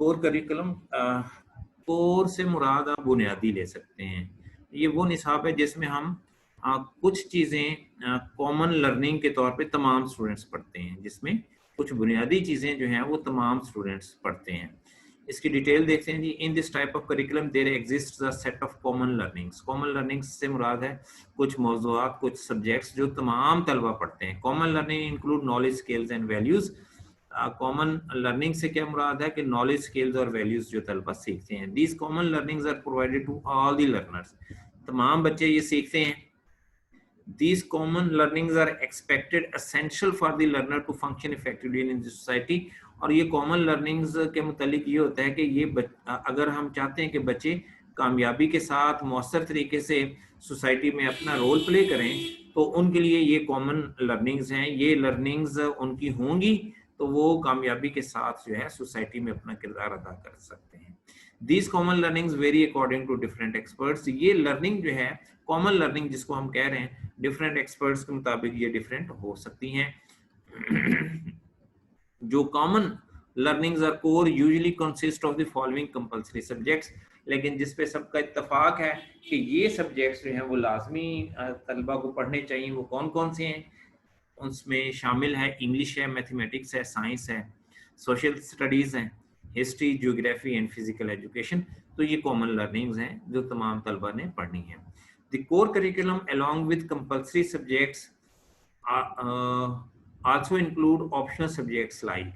Core curriculum, core से मुराद आप बुनियादी ले सकते हैं। ये वो निसाब है जिसमें हम कुछ चीज़ें कॉमन लर्निंग के तौर पे तमाम स्टूडेंट्स पढ़ते हैं, जिसमें कुछ बुनियादी चीज़ें जो हैं वो तमाम स्टूडेंट्स पढ़ते हैं। इसकी डिटेल देखते हैं जी। In this type of curriculum there exist a set of common learnings. Common learnings से मुराद है कुछ मौज़ूआत, कुछ सब्जेक्ट्स जो तमाम तलबा पढ़ते हैं। Common learning include knowledge, skills and values. Common learning से क्या मुराद है कि नॉलेज, स्किल्स और वैल्यूज जो तलबा सीखते हैं। These common learnings are provided to all the learners. तमाम बच्चे ये सीखते हैं। These common learnings are expected essential for the learner to function effectively in the society। और ये common learnings के मुतालिक ये होता है कि ये अगर हम चाहते हैं कि बच्चे कामयाबी के साथ मौसर तरीके से सोसाइटी में अपना रोल प्ले करें, तो उनके लिए ये कॉमन लर्निंग्स हैं। ये लर्निंग्स उनकी होंगी तो वो कामयाबी के साथ जो है सोसाइटी में अपना किरदार अदा कर सकते हैं। These common learnings vary according to different experts। ये लर्निंग जो है कॉमन लर्निंग जिसको हम कह रहे हैं, डिफरेंट एक्सपर्ट्स के मुताबिक ये डिफरेंट हो सकती हैं। जो common learnings are core usually consist of the following compulsory subjects. लेकिन जिस पे सबका इत्तेफाक है कि ये सब्जेक्ट्स जो हैं वो लाजमी तलबा को पढ़ने चाहिए, वो कौन कौन से हैं? उसमें शामिल है इंग्लिश है, मैथमेटिक्स है, साइंस है, सोशल स्टडीज़ हैं, history, geography and physical education. तो ये कॉमन लर्निंग्स हैं जो तमाम तलबा ने पढ़नी है। The core curriculum along with compulsory subjects also include optional subjects like.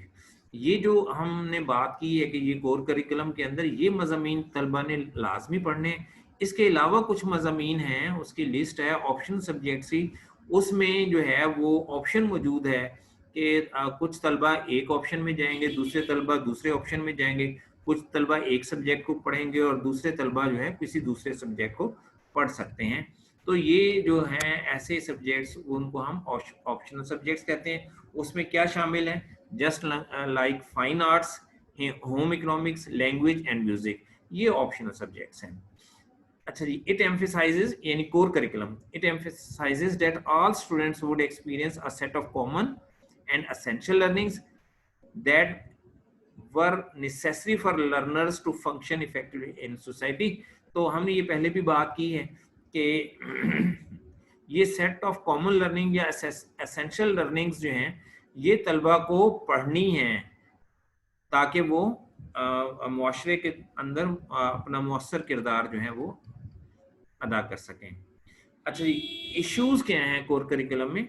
ये जो हमने बात की है कि ये कोर करिकुलम के अंदर ये मज़ामीन तलबा ने लाजमी पढ़ने, इसके अलावा कुछ मज़ामीन हैं, उसकी लिस्ट है ऑप्शनल सब्जेक्ट्स की। उसमें जो है वो ऑप्शन मौजूद है कि कुछ तलबा एक ऑप्शन में जाएंगे, दूसरे तलबा दूसरे ऑप्शन में जाएंगे, कुछ तलबा एक सब्जेक्ट को पढ़ेंगे और दूसरे तलबा जो है किसी दूसरे सब्जेक्ट को पढ़ सकते हैं। तो ये जो हैं ऐसे सब्जेक्ट्स उनको हम ऑप्शनल सब्जेक्ट्स कहते हैं। उसमें क्या शामिल है? Just like fine arts, home economics, language and music, ये ऑप्शनल सब्जेक्ट्स हैं। अच्छा जी, इट एम्फसाइजेज यानी core curriculum, it emphasises that all students would experience a set of common and essential learnings that were necessary for learners to function effectively in society. तो हमने ये पहले भी बात की है कि ये सेट ऑफ कॉमन लर्निंग या एसेंशियल लर्निंग्स जो हैं ये तलबा को पढ़नी हैं ताकि वो मुआशरे के अंदर अपना मौसर किरदार जो है वो अदा कर सकें। अच्छा जी, इश्यूज क्या हैं कोर करिकुलम में?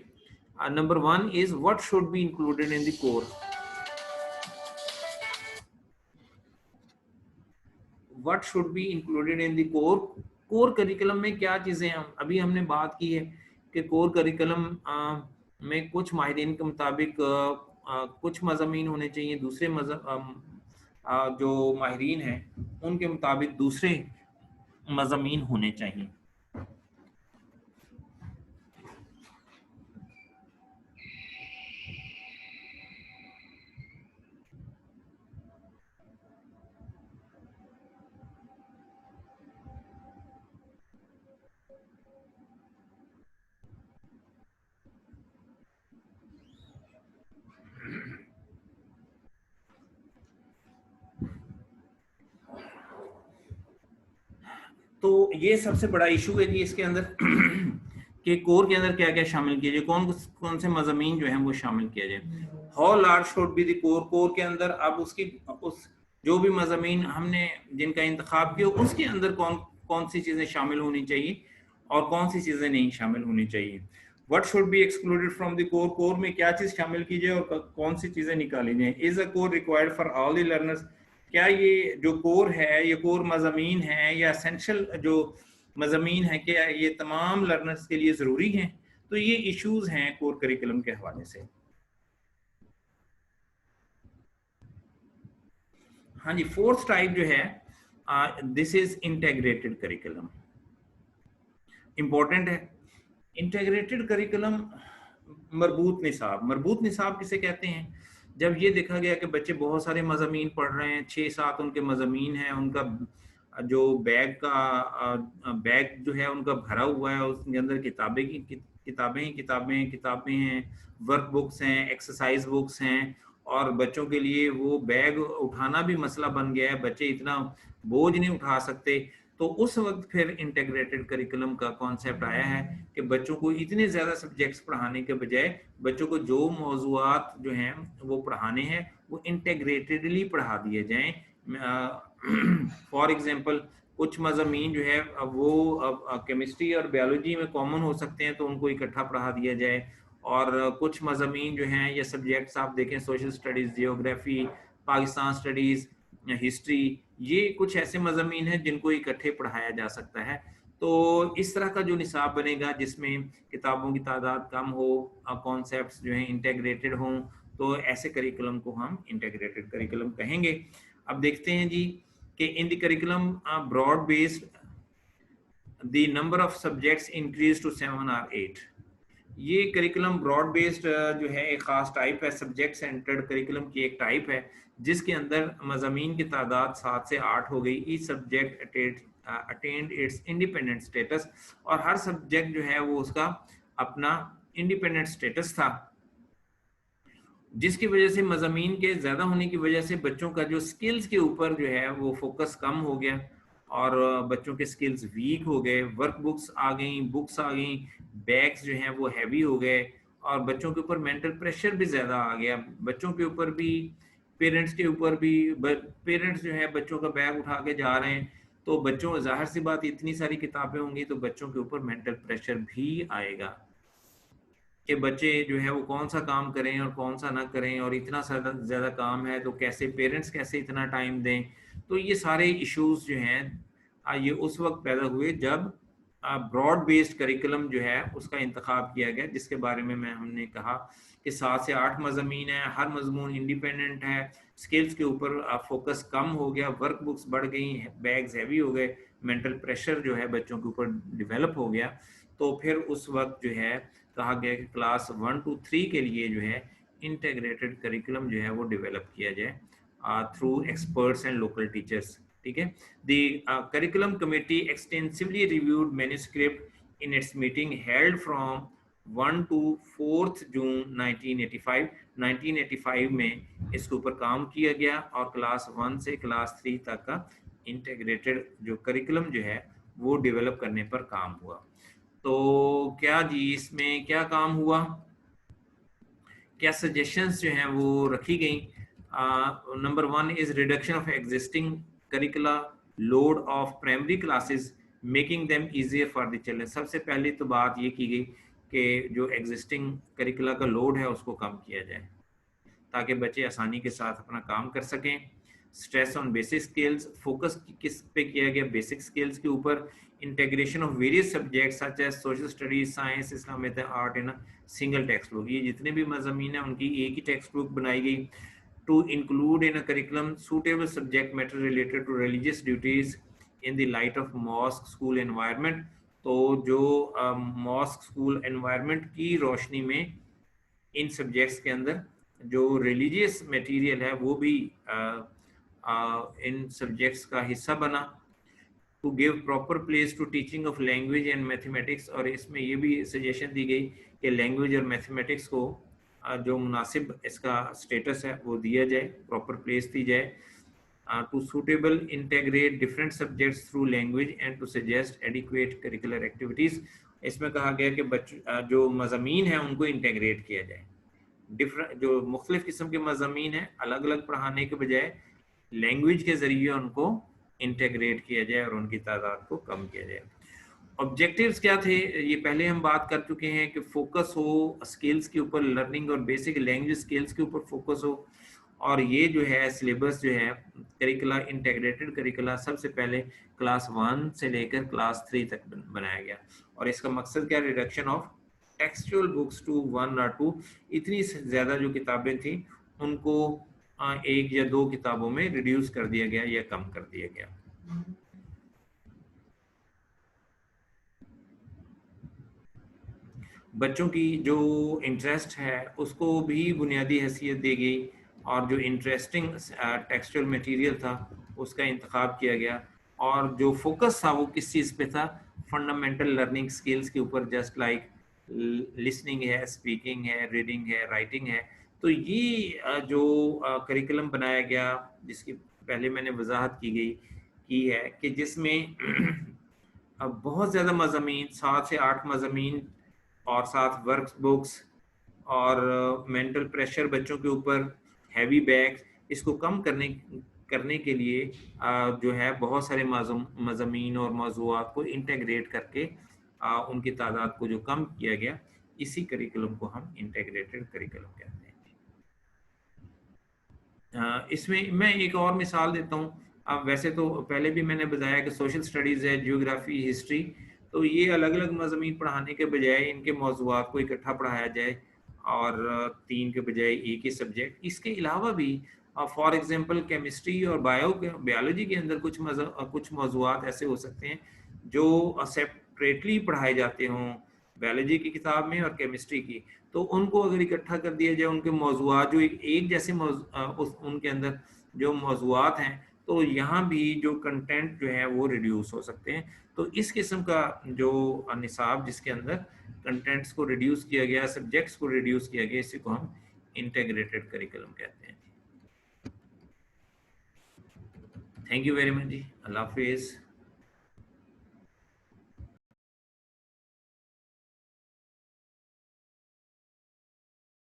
Number 1 is what should be included in the core. What should be included in the core. Core curriculum में क्या चीज़ें हम अभी हमने बात की है कि कोर करिकुलम में कुछ माहिरीन के मुताबिक कुछ मज़ामीन होने चाहिए, दूसरे जो माहिरीन हैं उनके मुताबिक दूसरे मज़ामीन होने चाहिए। तो ये सबसे बड़ा इशू है जी इसके अंदर कि कोर के अंदर क्या क्या शामिल किया जाए, कौन कौन से मज़ामीन जो हैं वो शामिल किया जाए। How large should be the core. Core के अंदर अब उसकी उस जो भी मज़ामीन हमने जिनका इंतखाब किया उसके अंदर कौन कौन सी चीज़ें शामिल होनी चाहिए और कौन सी चीज़ें नहीं शामिल होनी चाहिए। What should be excluded from the core. Core में क्या चीज़ शामिल की जाए और कौन सी चीज़ें निकाली जाए। Is a core required for all the learners. क्या ये जो कोर है, ये कोर मज़ामीन है या एसेंशियल जो मज़ामीन है, क्या ये तमाम लर्नर्स के लिए ज़रूरी हैं? तो ये इश्यूज हैं कोर करिकुलम के हवाले से। हाँ जी, फोर्थ टाइप जो है this is integrated curriculum. Important है इंटेग्रेटेड करिकुलम। मरबूत निसाब किसे कहते हैं? जब ये देखा गया कि बच्चे बहुत सारे मज़ामीन पढ़ रहे हैं, 6-7 उनके मज़ामीन हैं, उनका जो बैग जो है उनका भरा हुआ है, उसके अंदर किताबें हैं, वर्क बुक्स हैं, एक्सरसाइज बुक्स हैं और बच्चों के लिए वो बैग उठाना भी मसला बन गया है, बच्चे इतना बोझ नहीं उठा सकते। तो उस वक्त फिर इंटीग्रेटेड करिकुलम का कॉन्सेप्ट आया है कि बच्चों को इतने ज़्यादा सब्जेक्ट्स पढ़ाने के बजाय बच्चों को जो मौजूआत जो हैं वो पढ़ाने हैं वो इंटीग्रेटेडली पढ़ा दिए जाएं। फॉर एग्जांपल कुछ मज़ामीन जो है वो केमिस्ट्री और बायोलॉजी में कॉमन हो सकते हैं तो उनको इकट्ठा पढ़ा दिया जाए, और कुछ मज़ामीन जो हैं या सब्जेक्ट्स आप देखें social studies, geography, Pakistan studies, history, ये कुछ ऐसे मज़ामीन हैं जिनको इकट्ठे पढ़ाया जा सकता है। तो इस तरह का जो निसाब बनेगा जिसमें किताबों की तादाद कम हो, कॉन्सेप्ट्स जो हैं इंटीग्रेटेड हों, तो ऐसे करिकुलम को हम इंटीग्रेटेड करिकुलम कहेंगे। अब देखते हैं जी कि in the curriculum broad based the number of subjects increase to 7 और 8। ये करिकुलम ब्रॉड बेस्ड जो है एक ख़ास टाइप है, सब्जेक्ट सेंटर्ड करिकुलम की एक टाइप है जिसके अंदर मज़ामीन की तादाद 7 से 8 हो गई। Each subject attend it's independent status, और हर सब्जेक्ट जो है वो उसका अपना इंडिपेंडेंट स्टेटस था, जिसकी वजह से मज़ामीन के ज़्यादा होने की वजह से बच्चों का जो स्किल्स के ऊपर जो है वो फोकस कम हो गया और बच्चों के स्किल्स वीक हो गए। वर्क बुक्स आ गई, बुक्स आ गई, बैग्स जो हैं वो हैवी हो गए, और बच्चों के ऊपर मेंटल प्रेशर भी ज़्यादा आ गया। बच्चों के ऊपर भी, पेरेंट्स के ऊपर भी, पेरेंट्स जो है बच्चों का बैग उठा के जा रहे हैं, तो बच्चों, जाहिर सी बात, इतनी सारी किताबें होंगी तो बच्चों के ऊपर मेंटल प्रेशर भी आएगा कि बच्चे जो है वो कौन सा काम करें और कौन सा ना करें, और इतना ज़्यादा काम है तो कैसे पेरेंट्स कैसे इतना टाइम दें। तो ये सारे इश्यूज जो हैं ये उस वक्त पैदा हुए जब ब्रॉड बेस्ड करिकुलम जो है उसका इंतखाब किया गया, जिसके बारे में हमने कहा कि 7 से 8 मज़ामीन है, हर मजमून इंडिपेंडेंट है, स्किल्स के ऊपर फोकस कम हो गया, वर्क बुक्स बढ़ गई, बैग्स हैवी हो गए, मेंटल प्रेशर जो है बच्चों के ऊपर डिवेलप हो गया। तो फिर उस वक्त जो है कहा गया कि क्लास 1 to 3 के लिए जो है इंटीग्रेटेड करिकुलम जो है वो डेवलप किया जाए through experts and local teachers. ठीक है, the curriculum committee extensively reviewed manuscript in its meeting held from 1 to 4 जून 1985। 1985 में इसके ऊपर काम किया गया और क्लास 1 से क्लास 3 तक का इंटीग्रेटेड जो करिकुलम जो है वो डेवलप करने पर काम हुआ। तो क्या जी इसमें क्या काम हुआ, क्या सजेशंस जो हैं वो रखी गई। Number 1 is reduction of existing करिकुला load of primary classes making them easier for the children. सबसे पहले तो बात ये की गई कि जो एग्जिस्टिंग करिकुला का लोड है उसको कम किया जाए ताकि बच्चे आसानी के साथ अपना काम कर सकें। Stress on basic skills, focus किस पे किया गया, बेसिक स्किल्स के ऊपर। Integration of various subjects such as social studies, science, Islamic, art in single text book. ये जितने भी मज़ामीन हैं उनकी एक ही टेक्स्ट बुक बनाई गई। To include in a curriculum suitable subject matter related to religious duties in the light of mosque school environment. तो जो मॉस्क स्कूल एनवायरनमेंट की रोशनी में इन सब्जेक्ट्स के अंदर जो रिलीजियस मटेरियल है वो भी इन सब्जेक्ट्स का हिस्सा बना। To give proper place to teaching of language and mathematics, और इसमें ये भी सजेशन दी गई कि लैंग्वेज और मैथमेटिक्स को जो मुनासिब इसका स्टेटस है वो दिया जाए, प्रॉपर प्लेस दी जाए। To suitable integrate different subjects through language and to suggest adequate curricular activities. इसमें कहा गया कि बच्चों जो मज़ामीन है उनको इंटेग्रेट किया जाए, डिफरेंट जो मुख्तलिफ किस्म के मज़ामीन हैं अलग अलग पढ़ाने के बजाय लैंग्वेज के ज़रिए उनको इंटेग्रेट किया जाए और उनकी तादाद को कम किया जाए। ऑब्जेक्टिव्स क्या थे ये पहले हम बात कर चुके हैं कि फोकस हो स्किल्स के ऊपर, लर्निंग और बेसिक लैंग्वेज स्किल्स के ऊपर फोकस हो। और ये जो है सिलेबस जो है करिकुला, इंटीग्रेटेड करिकुला सबसे पहले क्लास 1 से लेकर क्लास 3 तक बनाया गया, और इसका मकसद क्या, reduction of textual books to 1 और 2। इतनी ज़्यादा जो किताबें थी उनको 1 या 2 किताबों में रिड्यूस कर दिया गया या कम कर दिया गया। बच्चों की जो इंटरेस्ट है उसको भी बुनियादी हैसियत दी गई, और जो इंटरेस्टिंग टेक्सचुअल मटेरियल था उसका इंतखाब किया गया, और जो फोकस था वो किस चीज़ पे था, फंडामेंटल लर्निंग स्किल्स के ऊपर, जस्ट लाइक लिसनिंग है, स्पीकिंग है, रीडिंग है, राइटिंग है। तो ये जो करिकुलम बनाया गया, जिसकी पहले मैंने वजाहत की है कि जिसमें अब बहुत ज़्यादा मज़ामीन, 7 से 8 मज़ामीन और साथ वर्क बुक्स और मेंटल प्रेशर बच्चों के ऊपर, हैवी बैग्स, इसको कम करने के लिए जो है बहुत सारे मज़ामीन और मौज़ूआत को इंटेग्रेट करके उनकी तादाद को जो कम किया गया, इसी करिकुलम को हम इंटेग्रेटेड करिकुलम कहते हैं। इसमें मैं एक और मिसाल देता हूँ। अब वैसे तो पहले भी मैंने बताया कि सोशल स्टडीज़ है, जियोग्राफी, हिस्ट्री, तो ये अलग-अलग मज़ामीन पढ़ाने के बजाय इनके मौज़ूआत को इकट्ठा पढ़ाया जाए और 3 के बजाय एक ही सब्जेक्ट। इसके अलावा भी फॉर एग्ज़ाम्पल केमिस्ट्री और बायोलॉजी के अंदर कुछ मौज़ूआत ऐसे हो सकते हैं जो सेपरेटली पढ़ाए जाते हों, बायोलॉजी की किताब में और केमिस्ट्री की। तो उनको अगर इकट्ठा कर दिया जाए, उनके मौज़ूआत जो एक जैसे उनके अंदर जो मौज़ूआत हैं, तो यहाँ भी जो कंटेंट जो है वो रिड्यूस हो सकते हैं। तो इस किस्म का जो निसाब जिसके अंदर कंटेंट्स को रिड्यूस किया गया, सब्जेक्ट्स को रिड्यूस किया गया, इसी को हम इंटीग्रेटेड करिकुलम कहते हैं। थैंक यू वेरी मच जी। अल्लाह हाफिज़।